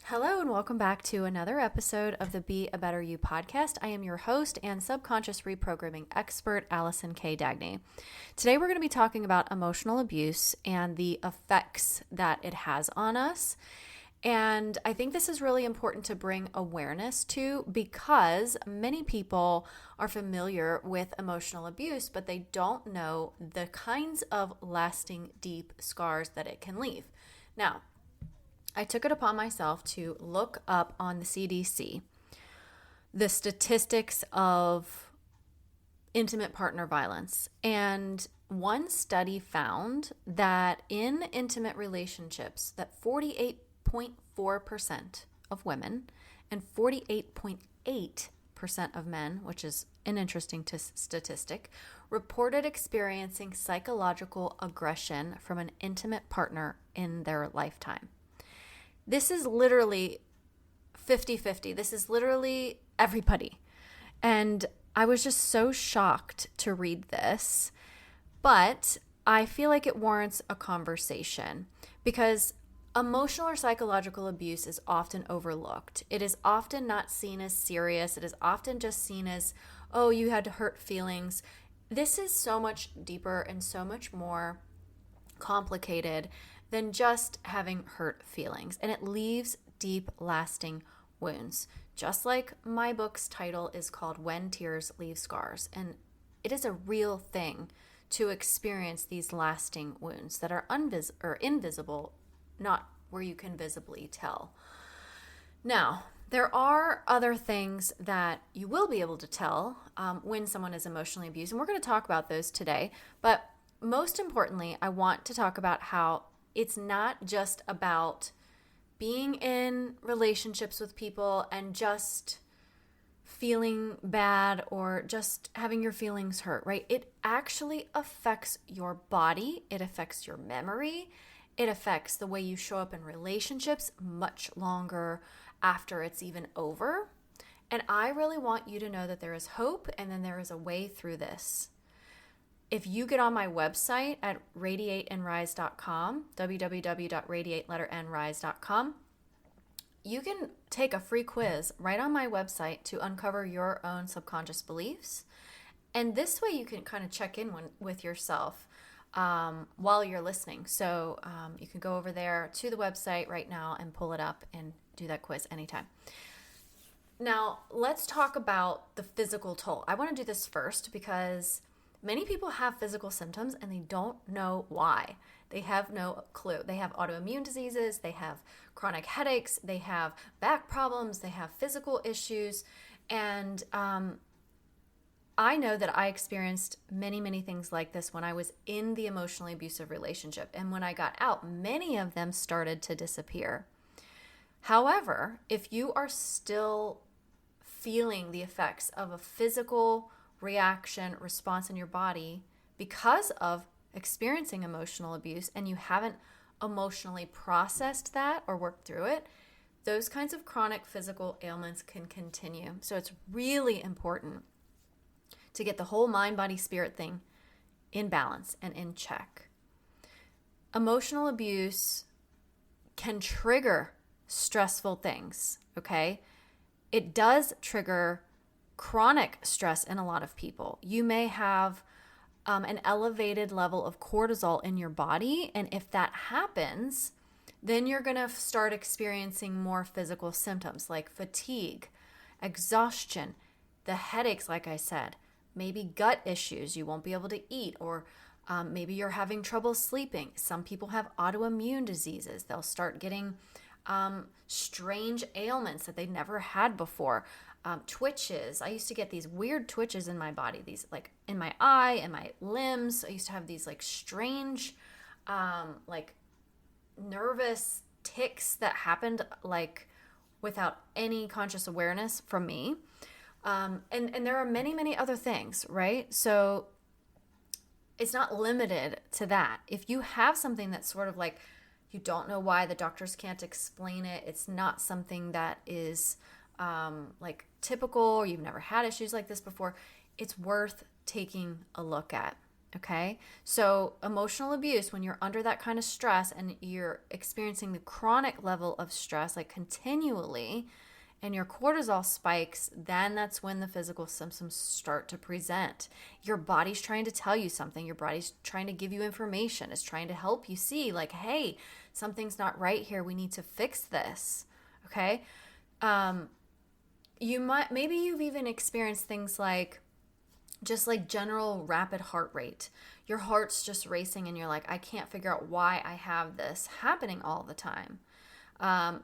Hello and welcome back to another episode of the Be a Better You podcast. I am your host and subconscious reprogramming expert, Allison K. Dagney. Today we're going to be talking about emotional abuse and the effects that it has on us. And I think this is really important to bring awareness to because many people are familiar with emotional abuse, but they don't know the kinds of lasting, deep scars that it can leave. Now, I took it upon myself to look up on the CDC the statistics of intimate partner violence. And one study found that in intimate relationships that 48.4% of women and 48.8% of men, which is an interesting statistic, reported experiencing psychological aggression from an intimate partner in their lifetime. This is literally 50-50. This is literally everybody. And I was just so shocked to read this, but I feel like it warrants a conversation because emotional or psychological abuse is often overlooked. It is often not seen as serious. It is often just seen as, oh, you had to hurt feelings. This is so much deeper and so much more complicated than just having hurt feelings. And it leaves deep, lasting wounds. Just like my book's title is called When Tears Leave Scars. And it is a real thing to experience these lasting wounds that are invisible, not where you can visibly tell. Now, there are other things that you will be able to tell when someone is emotionally abused. And we're going to talk about those today. But most importantly, I want to talk about how it's not just about being in relationships with people and just feeling bad or just having your feelings hurt, right? It actually affects your body. It affects your memory. It affects the way you show up in relationships much longer after it's even over. And I really want you to know that there is hope and then there is a way through this. If you get on my website at radiateandrise.com, www.radiate_rise.com, you can take a free quiz right on my website to uncover your own subconscious beliefs. And this way you can kind of check in with yourself while you're listening. So you can go over there to the website right now and pull it up and do that quiz anytime. Now, let's talk about the physical toll. I want to do this first because many people have physical symptoms and they don't know why. They have no clue. They have autoimmune diseases, they have chronic headaches, they have back problems, they have physical issues. And I know that I experienced many, many things like this when I was in the emotionally abusive relationship. And when I got out, many of them started to disappear. However, if you are still feeling the effects of a physical response in your body because of experiencing emotional abuse and you haven't emotionally processed that or worked through it, those kinds of chronic physical ailments can continue. So it's really important to get the whole mind, body, spirit thing in balance and in check. Emotional abuse can trigger stressful things, okay? It does trigger chronic stress in a lot of people. You may have an elevated level of cortisol in your body, and if that happens, then you're going to start experiencing more physical symptoms like fatigue, exhaustion, the headaches, like I said, maybe gut issues, you won't be able to eat, or maybe you're having trouble sleeping. Some people have autoimmune diseases. They'll start getting strange ailments that they've never had before. Twitches. I used to get these weird twitches in my body, these like in my eye and my limbs. I used to have these like strange, like nervous tics that happened like without any conscious awareness from me. And there are many, many other things, right? So it's not limited to that. If you have something that's sort of like, you don't know why, the doctors can't explain it, it's not something that is like typical, or you've never had issues like this before, it's worth taking a look at. Okay. So emotional abuse, when you're under that kind of stress and you're experiencing the chronic level of stress, like continually, and your cortisol spikes, then that's when the physical symptoms start to present. Your body's trying to tell you something. Your body's trying to give you information. It's trying to help you see, like, hey, something's not right here. We need to fix this. Okay. Maybe you've even experienced things like just like general rapid heart rate. Your heart's just racing and you're like, I can't figure out why I have this happening all the time.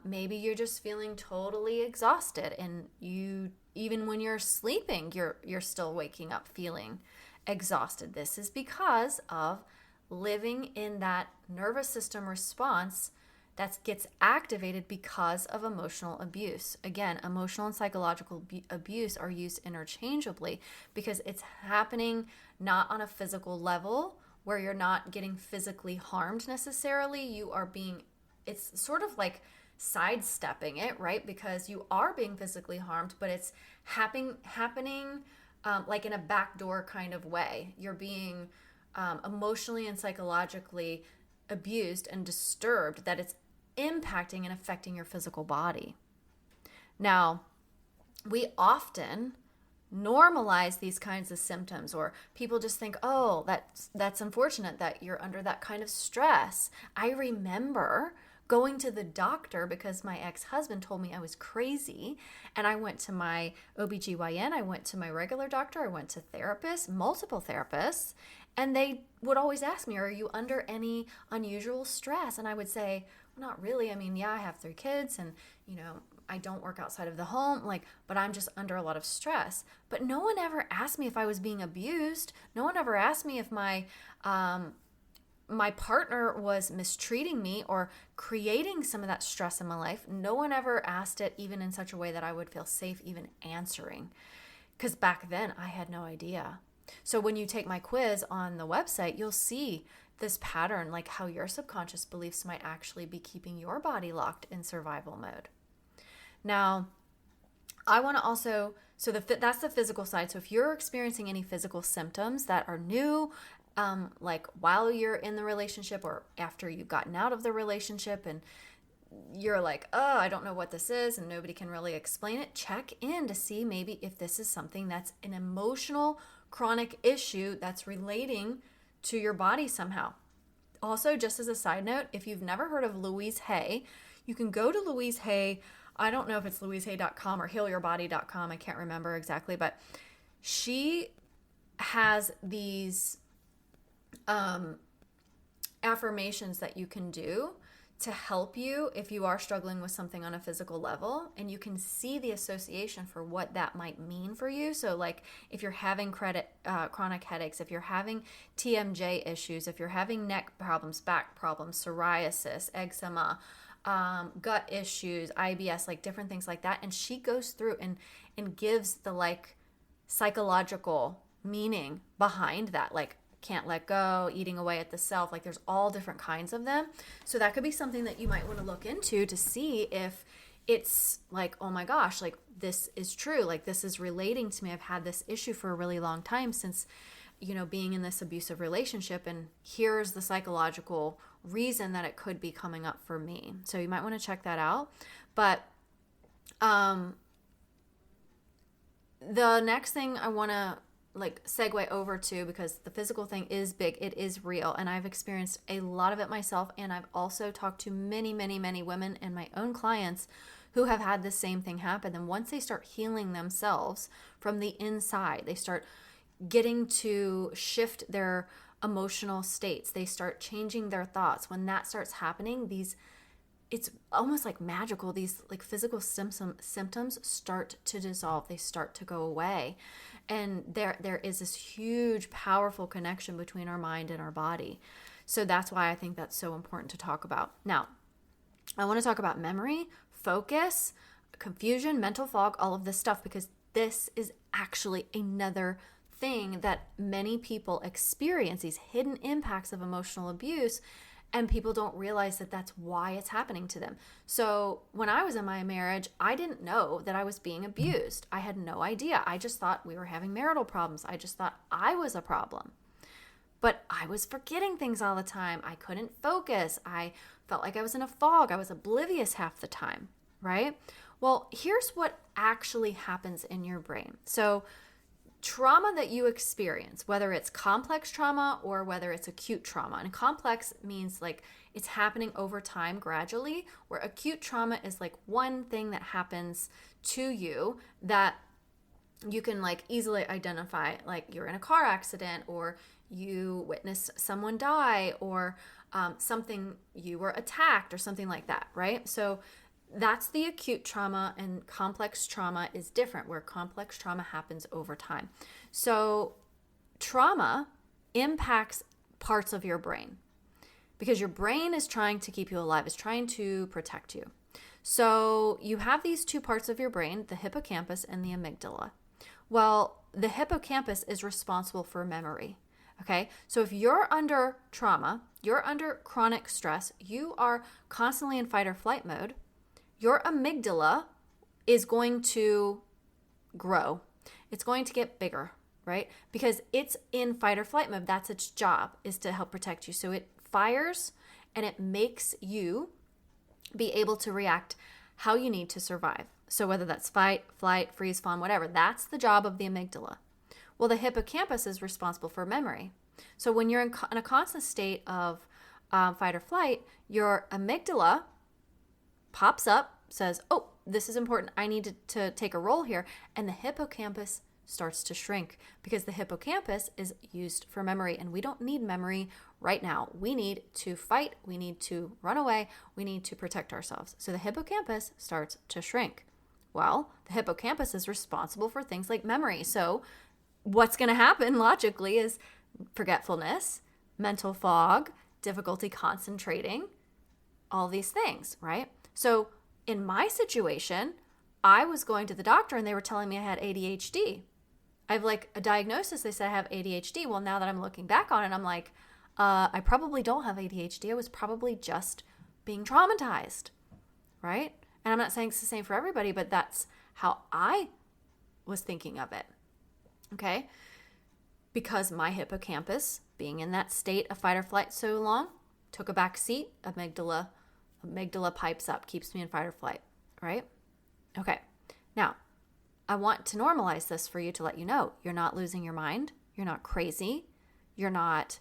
Maybe you're just feeling totally exhausted, and you, even when you're sleeping, you're still waking up feeling exhausted. This is because of living in that nervous system response that gets activated because of emotional abuse. Again, emotional and psychological abuse are used interchangeably because it's happening not on a physical level where you're not getting physically harmed necessarily. It's sort of like sidestepping it, right? Because you are being physically harmed, but it's happening like in a backdoor kind of way. You're being emotionally and psychologically abused and disturbed, that it's impacting and affecting your physical body. Now, we often normalize these kinds of symptoms, or people just think, oh, that's unfortunate that you're under that kind of stress. I remember going to the doctor because my ex-husband told me I was crazy, and I went to my OBGYN, I went to my regular doctor, I went to therapists, multiple therapists, and they would always ask me, are you under any unusual stress? And I would say, well, not really. I mean, yeah, I have 3 kids and, I don't work outside of the home, but I'm just under a lot of stress. But no one ever asked me if I was being abused. No one ever asked me if my partner was mistreating me or creating some of that stress in my life. No one ever asked it, even in such a way that I would feel safe even answering. Because back then I had no idea. So when you take my quiz on the website, you'll see this pattern, like how your subconscious beliefs might actually be keeping your body locked in survival mode. Now, I want to also, that's the physical side. So if you're experiencing any physical symptoms that are new, like while you're in the relationship or after you've gotten out of the relationship and you're like, oh, I don't know what this is and nobody can really explain it, check in to see maybe if this is something that's an emotional chronic issue that's relating to your body somehow. Also, just as a side note, if you've never heard of Louise Hay, you can go to Louise Hay. I don't know if it's louisehay.com or healyourbody.com. I can't remember exactly, but she has these affirmations that you can do to help you if you are struggling with something on a physical level, and you can see the association for what that might mean for you. So like if you're having chronic headaches, if you're having TMJ issues, if you're having neck problems, back problems, psoriasis, eczema, gut issues, IBS, like different things like that. And she goes through and gives the like psychological meaning behind that, like can't let go, eating away at the self, like there's all different kinds of them. So that could be something that you might want to look into to see if it's like, oh my gosh, like this is true, like this is relating to me. I've had this issue for a really long time since, being in this abusive relationship, and here's the psychological reason that it could be coming up for me. So you might want to check that out. But the next thing I want to segue over to, because the physical thing is big, it is real, and I've experienced a lot of it myself, and I've also talked to many, many, many women and my own clients who have had the same thing happen. And once they start healing themselves from the inside, they start getting to shift their emotional states, they start changing their thoughts. When that starts happening, it's almost like magical. These like physical symptoms start to dissolve. They start to go away. And there is this huge, powerful connection between our mind and our body. So that's why I think that's so important to talk about. Now, I want to talk about memory, focus, confusion, mental fog, all of this stuff, because this is actually another thing that many people experience, these hidden impacts of emotional abuse, and people don't realize that that's why it's happening to them. So when I was in my marriage, I didn't know that I was being abused. I had no idea. I just thought we were having marital problems. I just thought I was a problem. but I was forgetting things all the time. I couldn't focus. I felt like I was in a fog. I was oblivious half the time, right? Well, here's what actually happens in your brain. So trauma that you experience, whether it's complex trauma or whether it's acute trauma, and complex means like it's happening over time gradually, where acute trauma is like one thing that happens to you that you can like easily identify, like you're in a car accident or you witnessed someone die or something, you were attacked or something like that, right? So that's the acute trauma, and complex trauma is different, where complex trauma happens over time. So trauma impacts parts of your brain because your brain is trying to keep you alive, is trying to protect you. So you have these two parts of your brain, the hippocampus and the amygdala. Well, the hippocampus is responsible for memory. Okay, so if you're under trauma, you're under chronic stress, you are constantly in fight or flight mode, your amygdala is going to grow. It's going to get bigger, right? Because it's in fight or flight mode. That's its job, is to help protect you. So it fires and it makes you be able to react how you need to survive. So whether that's fight, flight, freeze, fawn, whatever, that's the job of the amygdala. Well, the hippocampus is responsible for memory. So when you're in a constant state of fight or flight, your amygdala pops up, says, oh, this is important. I need to take a role here. And the hippocampus starts to shrink because the hippocampus is used for memory. And we don't need memory right now. We need to fight. We need to run away. We need to protect ourselves. So the hippocampus starts to shrink. Well, the hippocampus is responsible for things like memory. So what's going to happen logically is forgetfulness, mental fog, difficulty concentrating, all these things, right? So in my situation, I was going to the doctor and they were telling me I had ADHD. I have like a diagnosis. They said I have ADHD. Well, now that I'm looking back on it, I'm like, I probably don't have ADHD. I was probably just being traumatized, right? And I'm not saying it's the same for everybody, but that's how I was thinking of it, okay? Because my hippocampus, being in that state of fight or flight so long, took a back seat, amygdala pipes up, keeps me in fight or flight, right? Okay. Now, I want to normalize this for you to let you know you're not losing your mind. You're not crazy. You're not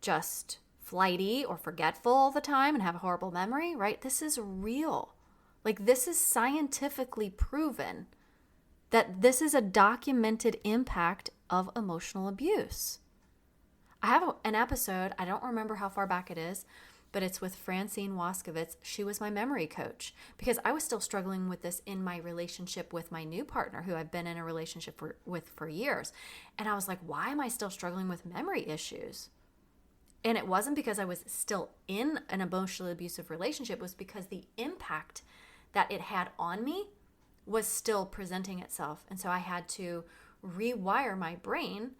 just flighty or forgetful all the time and have a horrible memory, right? This is real. Like, this is scientifically proven that this is a documented impact of emotional abuse. I have an episode, I don't remember how far back it is, but it's with Francine Waskowitz. She was my memory coach because I was still struggling with this in my relationship with my new partner who I've been in a relationship with for years. And I was like, why am I still struggling with memory issues? And it wasn't because I was still in an emotionally abusive relationship. It was because the impact that it had on me was still presenting itself. And so I had to rewire my brain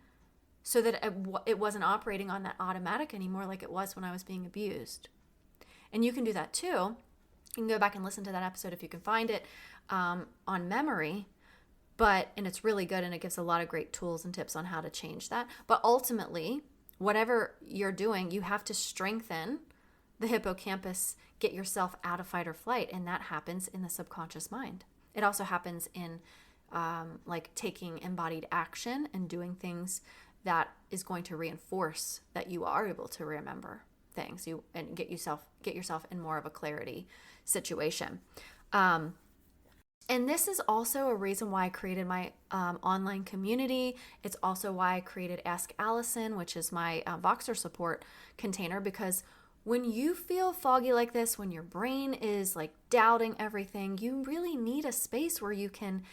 so that it wasn't operating on that automatic anymore like it was when I was being abused. And you can do that too. You can go back and listen to that episode if you can find it on memory. And it's really good and it gives a lot of great tools and tips on how to change that. But ultimately, whatever you're doing, you have to strengthen the hippocampus, get yourself out of fight or flight. And that happens in the subconscious mind. It also happens in like taking embodied action and doing things that is going to reinforce that you are able to remember things and get yourself in more of a clarity situation. And this is also a reason why I created my online community. It's also why I created Ask Allison, which is my Voxer support container, because when you feel foggy like this, when your brain is like doubting everything, you really need a space where you can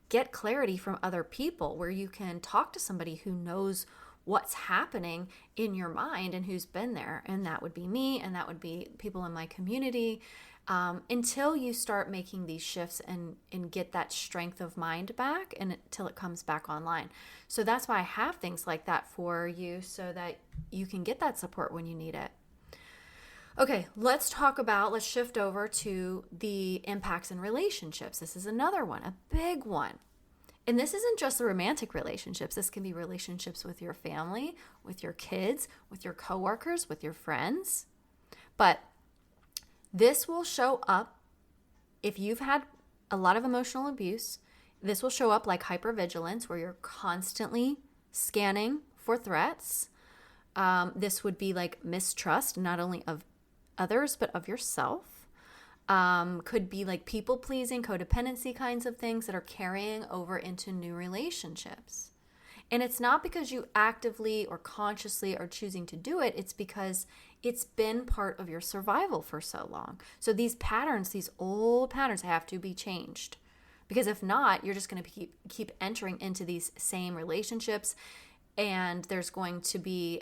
get clarity from other people, where you can talk to somebody who knows what's happening in your mind and who's been there. And that would be me, and that would be people in my community, until you start making these shifts and get that strength of mind back and until it comes back online. So that's why I have things like that for you so that you can get that support when you need it. Okay, let's shift over to the impacts in relationships. This is another one, a big one. And this isn't just the romantic relationships. This can be relationships with your family, with your kids, with your coworkers, with your friends. But this will show up if you've had a lot of emotional abuse. This will show up like hypervigilance, where you're constantly scanning for threats. This would be like mistrust, not only of others, but of yourself. Could be like people pleasing, codependency kinds of things that are carrying over into new relationships. And it's not because you actively or consciously are choosing to do it. It's because it's been part of your survival for so long. So these patterns, these old patterns, have to be changed. Because if not, you're just going to keep entering into these same relationships, and there's going to be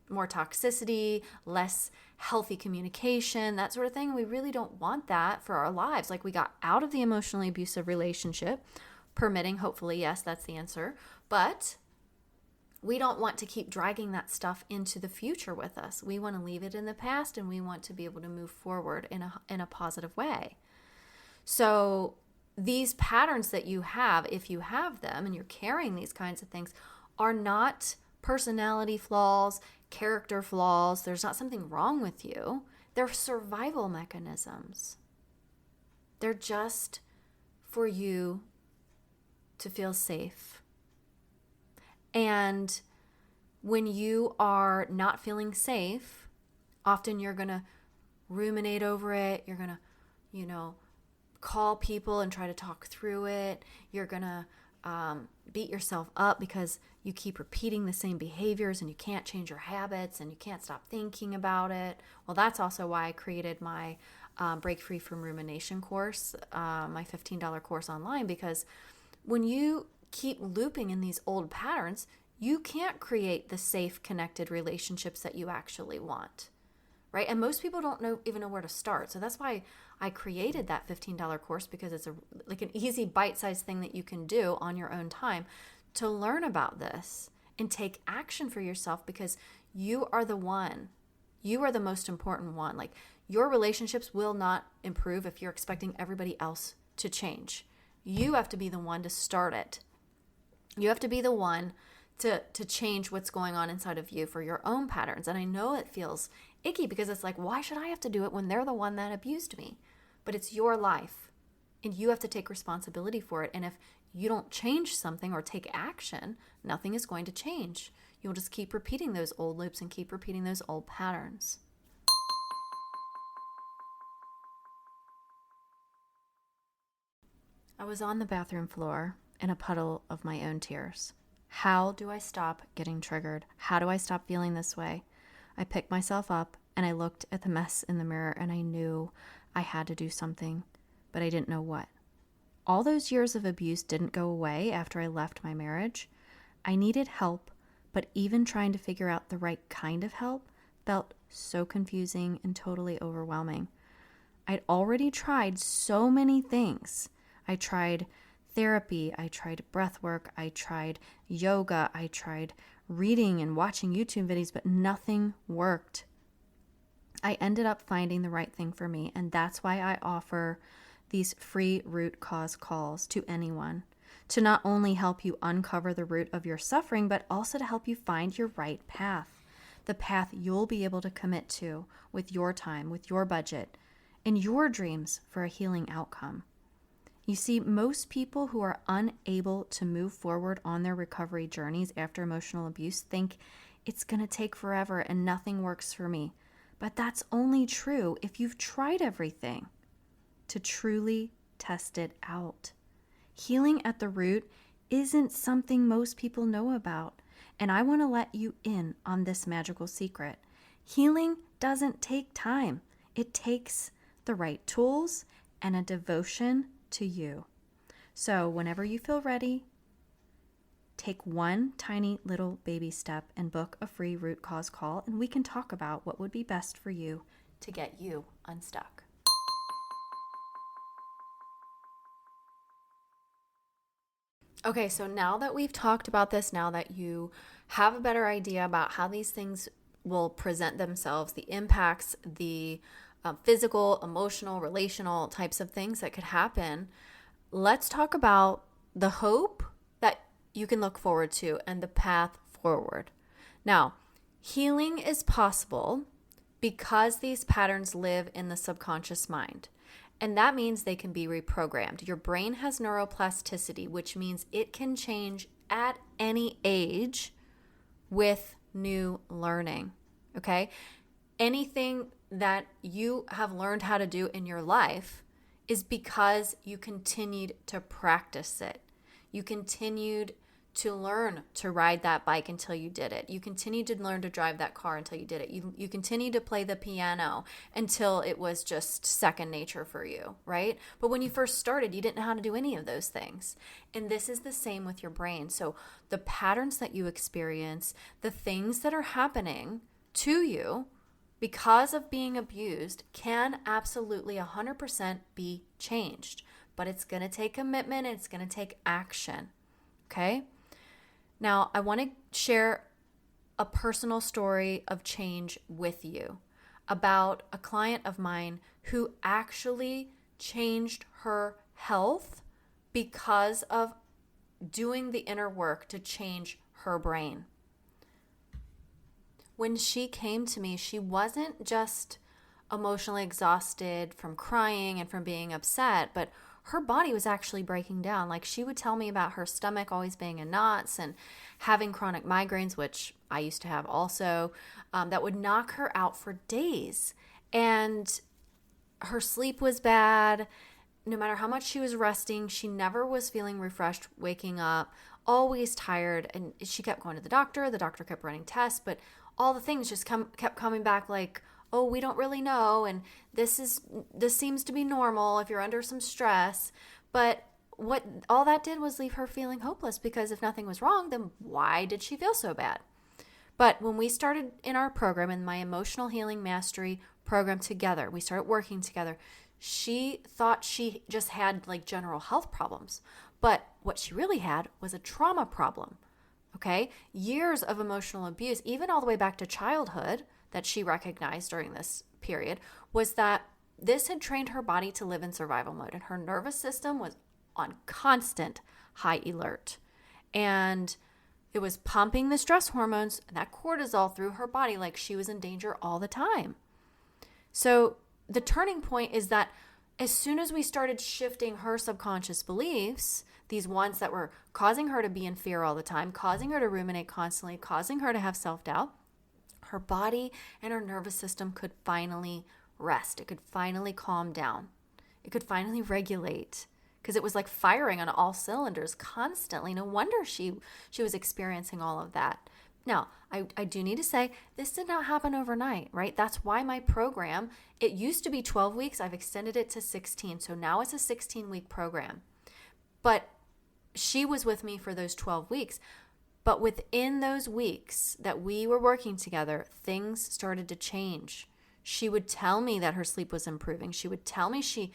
more toxicity, less healthy communication, that sort of thing. We really don't want that for our lives. Like, we got out of the emotionally abusive relationship, permitting, hopefully, yes, that's the answer. But we don't want to keep dragging that stuff into the future with us. We want to leave it in the past, and we want to be able to move forward in a positive way. So these patterns that you have, if you have them and you're carrying these kinds of things, are not personality flaws, character flaws. There's not something wrong with you. They're survival mechanisms. They're just for you to feel safe. And when you are not feeling safe, often you're going to ruminate over it. You're going to, call people and try to talk through it. You're going to beat yourself up because you keep repeating the same behaviors and you can't change your habits and you can't stop thinking about it. Well, that's also why I created my Break Free from Rumination course, my $15 course online, because when you keep looping in these old patterns, you can't create the safe, connected relationships that you actually want, right? And most people don't even know where to start. So that's why I created that $15 course, because it's like an easy bite-sized thing that you can do on your own time to learn about this and take action for yourself, because you are the one. You are the most important one. Like, your relationships will not improve if you're expecting everybody else to change. You have to be the one to start it. You have to be the one to change what's going on inside of you for your own patterns. And I know it feels icky, because it's like, why should I have to do it when they're the one that abused me? But it's your life, and you have to take responsibility for it. And if you don't change something or take action, nothing is going to change. You'll just keep repeating those old loops and keep repeating those old patterns. I was on the bathroom floor in a puddle of my own tears. How do I stop getting triggered? How do I stop feeling this way? I picked myself up and I looked at the mess in the mirror, and I knew I had to do something, but I didn't know what. All those years of abuse didn't go away after I left my marriage. I needed help, but even trying to figure out the right kind of help felt so confusing and totally overwhelming. I'd already tried so many things. I tried therapy, I tried breath work, I tried yoga, I tried reading and watching YouTube videos, but nothing worked. I ended up finding the right thing for me, and that's why I offer these free root cause calls to anyone, to not only help you uncover the root of your suffering, but also to help you find your right path, the path you'll be able to commit to with your time, with your budget, and your dreams for a healing outcome. You see, most people who are unable to move forward on their recovery journeys after emotional abuse think it's going to take forever and nothing works for me. But that's only true if you've tried everything to truly test it out. Healing at the root isn't something most people know about, and I want to let you in on this magical secret. Healing doesn't take time. It takes the right tools and a devotion to you. So whenever you feel ready, take one tiny little baby step and book a free root cause call, and we can talk about what would be best for you to get you unstuck. Okay, so now that we've talked about this, now that you have a better idea about how these things will present themselves, the impacts, the physical, emotional, relational types of things that could happen, let's talk about the hope you can look forward to and the path forward. Now, healing is possible because these patterns live in the subconscious mind. And that means they can be reprogrammed. Your brain has neuroplasticity, which means it can change at any age with new learning. Okay? Anything that you have learned how to do in your life is because you continued to practice it. You continued to learn to ride that bike until you did it. You continued to learn to drive that car until you did it. You continued to play the piano until it was just second nature for you, right? But when you first started, you didn't know how to do any of those things. And this is the same with your brain. So the patterns that you experience, the things that are happening to you because of being abused can absolutely 100% be changed. But it's going to take commitment and it's going to take action, okay? Now, I want to share a personal story of change with you about a client of mine who actually changed her health because of doing the inner work to change her brain. When she came to me, she wasn't just emotionally exhausted from crying and from being upset, but her body was actually breaking down. Like, she would tell me about her stomach always being in knots and having chronic migraines, which I used to have also, that would knock her out for days. And her sleep was bad. No matter how much she was resting, she never was feeling refreshed, waking up, always tired. And she kept going to the doctor. The doctor kept running tests, but all the things just kept coming back like, oh, we don't really know, and this seems to be normal if you're under some stress. But what all that did was leave her feeling hopeless, because if nothing was wrong, then why did she feel so bad? But when we started in our program, in my emotional healing mastery program together, we started working together, she thought she just had like general health problems. But what she really had was a trauma problem. Okay? Years of emotional abuse, even all the way back to childhood, that she recognized during this period, was that this had trained her body to live in survival mode, and her nervous system was on constant high alert. And it was pumping the stress hormones and that cortisol through her body like she was in danger all the time. So the turning point is that as soon as we started shifting her subconscious beliefs, these ones that were causing her to be in fear all the time, causing her to ruminate constantly, causing her to have self-doubt, her body and her nervous system could finally rest. It could finally calm down. It could finally regulate, because it was like firing on all cylinders constantly. No wonder she was experiencing all of that. Now, I do need to say, this did not happen overnight, right? That's why my program, it used to be 12 weeks. I've extended it to 16. So now it's a 16-week program. But she was with me for those 12 weeks. But within those weeks that we were working together, things started to change. She would tell me that her sleep was improving. She would tell me she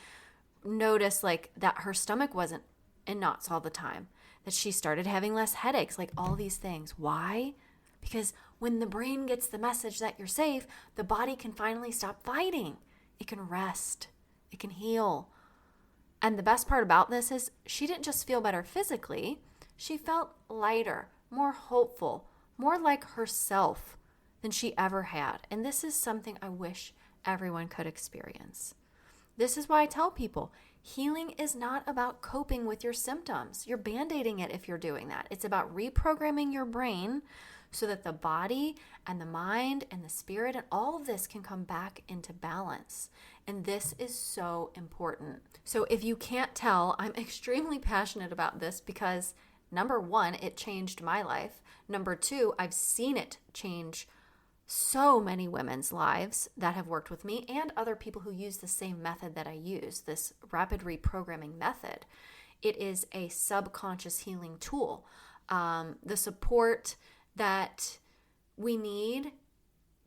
noticed like that her stomach wasn't in knots all the time, that she started having less headaches, like all these things. Why? Because when the brain gets the message that you're safe, the body can finally stop fighting. It can rest. It can heal. And the best part about this is she didn't just feel better physically. She felt lighter, more hopeful, more like herself than she ever had. And this is something I wish everyone could experience. This is why I tell people, healing is not about coping with your symptoms. You're band-aiding it if you're doing that. It's about reprogramming your brain so that the body and the mind and the spirit and all of this can come back into balance. And this is so important. So if you can't tell, I'm extremely passionate about this because number one, it changed my life. Number two, I've seen it change so many women's lives that have worked with me and other people who use the same method that I use, this rapid reprogramming method. It is a subconscious healing tool. The support that we need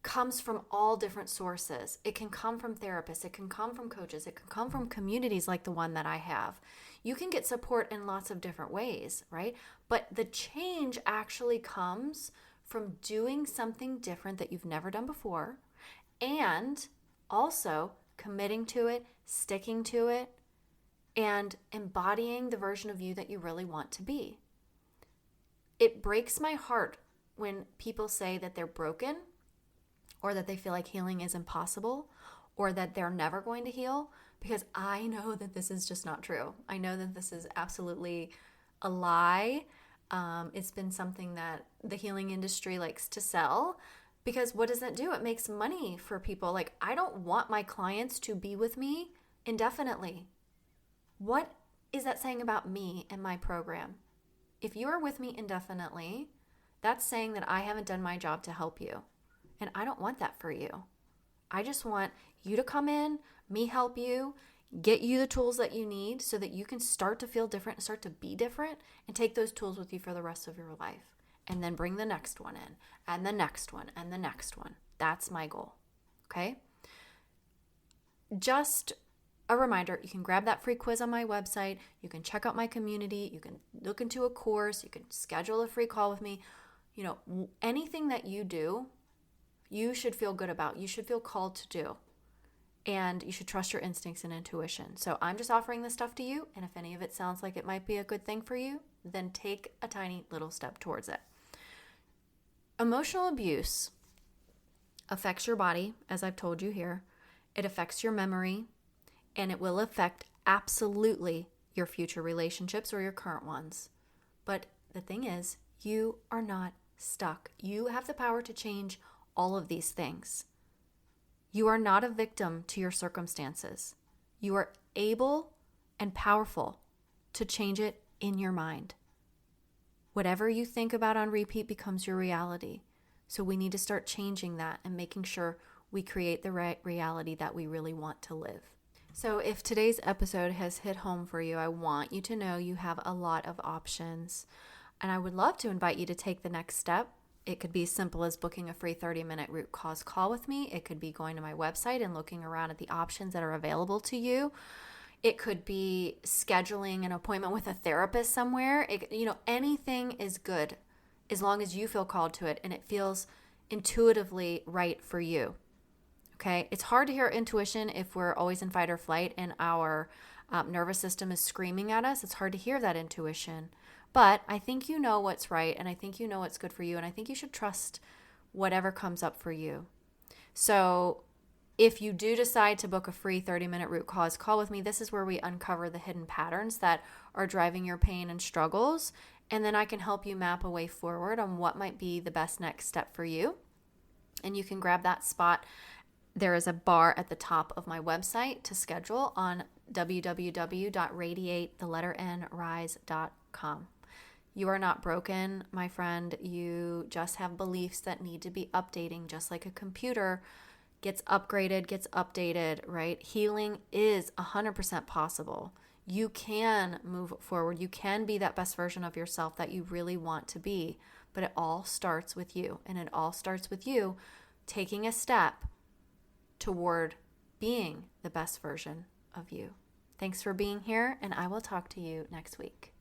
comes from all different sources. It can come from therapists. It can come from coaches. It can come from communities like the one that I have. You can get support in lots of different ways, right? But the change actually comes from doing something different that you've never done before, and also committing to it, sticking to it, and embodying the version of you that you really want to be. it breaks my heart when people say that they're broken, or that they feel like healing is impossible, or that they're never going to heal, because I know that this is just not true. I know that this is absolutely a lie. It's been something that the healing industry likes to sell, because what does that do? It makes money for people. Like, I don't want my clients to be with me indefinitely. What is that saying about me and my program? If you are with me indefinitely, that's saying that I haven't done my job to help you. And I don't want that for you. I just want you to come in, me help you, get you the tools that you need so that you can start to feel different, start to be different, and take those tools with you for the rest of your life. And then bring the next one in, and the next one, and the next one. That's my goal. Okay? Just a reminder, you can grab that free quiz on my website. You can check out my community. You can look into a course. You can schedule a free call with me. You know, anything that you do, you should feel good about. You should feel called to do. And you should trust your instincts and intuition. So I'm just offering this stuff to you. And if any of it sounds like it might be a good thing for you, then take a tiny little step towards it. Emotional abuse affects your body, as I've told you here. It affects your memory, and it will affect absolutely your future relationships or your current ones. But the thing is, you are not stuck. You have the power to change all of these things. You are not a victim to your circumstances. You are able and powerful to change it in your mind. Whatever you think about on repeat becomes your reality. So we need to start changing that and making sure we create the right reality that we really want to live. So if today's episode has hit home for you, I want you to know you have a lot of options. And I would love to invite you to take the next step. It could be as simple as booking a free 30-minute root cause call with me. It could be going to my website and looking around at the options that are available to you. It could be scheduling an appointment with a therapist somewhere. Anything is good as long as you feel called to it and it feels intuitively right for you. Okay? It's hard to hear intuition if we're always in fight or flight and our nervous system is screaming at us. It's hard to hear that intuition. But I think you know what's right, and I think you know what's good for you, and I think you should trust whatever comes up for you. So if you do decide to book a free 30-minute root cause call with me, this is where we uncover the hidden patterns that are driving your pain and struggles, and then I can help you map a way forward on what might be the best next step for you. And you can grab that spot. There is a bar at the top of my website to schedule on www.radiatethenrise.com. You are not broken, my friend. You just have beliefs that need to be updating, just like a computer gets upgraded, gets updated, right? Healing is 100% possible. You can move forward. You can be that best version of yourself that you really want to be. But it all starts with you. And it all starts with you taking a step toward being the best version of you. Thanks for being here, and I will talk to you next week.